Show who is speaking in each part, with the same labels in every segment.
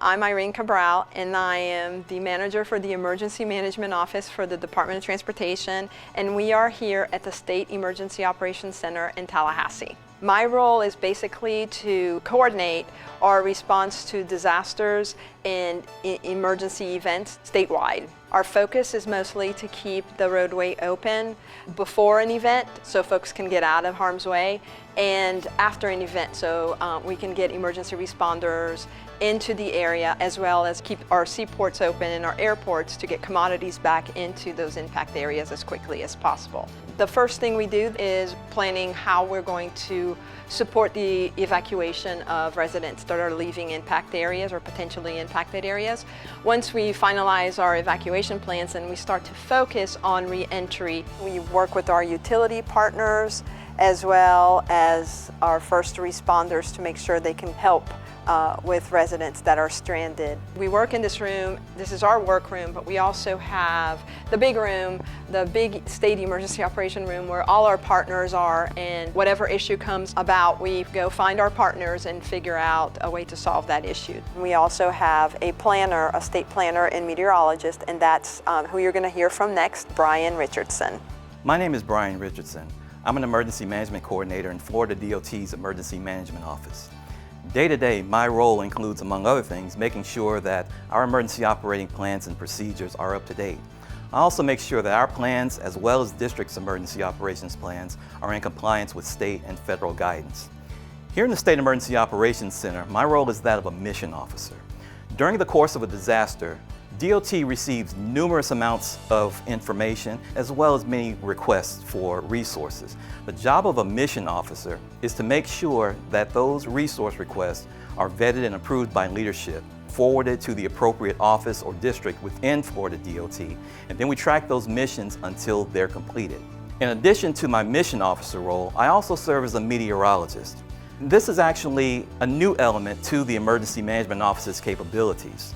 Speaker 1: I'm Irene Cabral, and I am the manager for the Emergency Management Office for the Department of Transportation, and we are here at the State Emergency Operations Center in Tallahassee. My role is basically to coordinate our response to disasters and emergency events statewide. Our focus is mostly to keep the roadway open before an event so folks can get out of harm's way, and after an event so we can get emergency responders into the area, as well as keep our seaports open and our airports to get commodities back into those impact areas as quickly as possible. The first thing we do is planning how we're going to support the evacuation of residents that are leaving impact areas or potentially impacted areas. Once we finalize our evacuation plans and we start to focus on re-entry, we work with our utility partners as well as our first responders to make sure they can help with residents that are stranded. We work in this room. This is our work room, but we also have the big room, the big state emergency operation room where all our partners are, and whatever issue comes about, we go find our partners and figure out a way to solve that issue. We also have a planner, a state planner and meteorologist, and that's who you're going to hear from next, Brian Richardson.
Speaker 2: My name is Brian Richardson. I'm an emergency management coordinator in Florida DOT's Emergency Management Office. Day to day, my role includes, among other things, making sure that our emergency operating plans and procedures are up to date. I also make sure that our plans, as well as district's emergency operations plans, are in compliance with state and federal guidance. Here in the State Emergency Operations Center, my role is that of a mission officer. During the course of a disaster, DOT receives numerous amounts of information as well as many requests for resources. The job of a mission officer is to make sure that those resource requests are vetted and approved by leadership, forwarded to the appropriate office or district within Florida DOT, and then we track those missions until they're completed. In addition to my mission officer role, I also serve as a meteorologist. This is actually a new element to the Emergency Management Office's capabilities.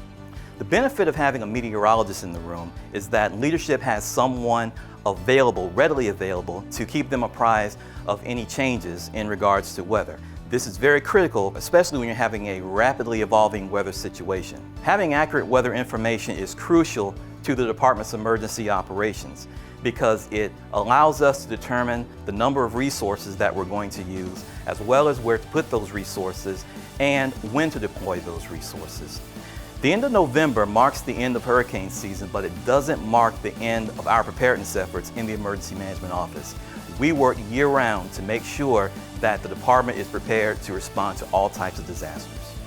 Speaker 2: The benefit of having a meteorologist in the room is that leadership has someone available, readily available, to keep them apprised of any changes in regards to weather. This is very critical, especially when you're having a rapidly evolving weather situation. Having accurate weather information is crucial to the Department's emergency operations because it allows us to determine the number of resources that we're going to use, as well as where to put those resources and when to deploy those resources. The end of November marks the end of hurricane season, but it doesn't mark the end of our preparedness efforts in the Emergency Management Office. We work year-round to make sure that the department is prepared to respond to all types of disasters.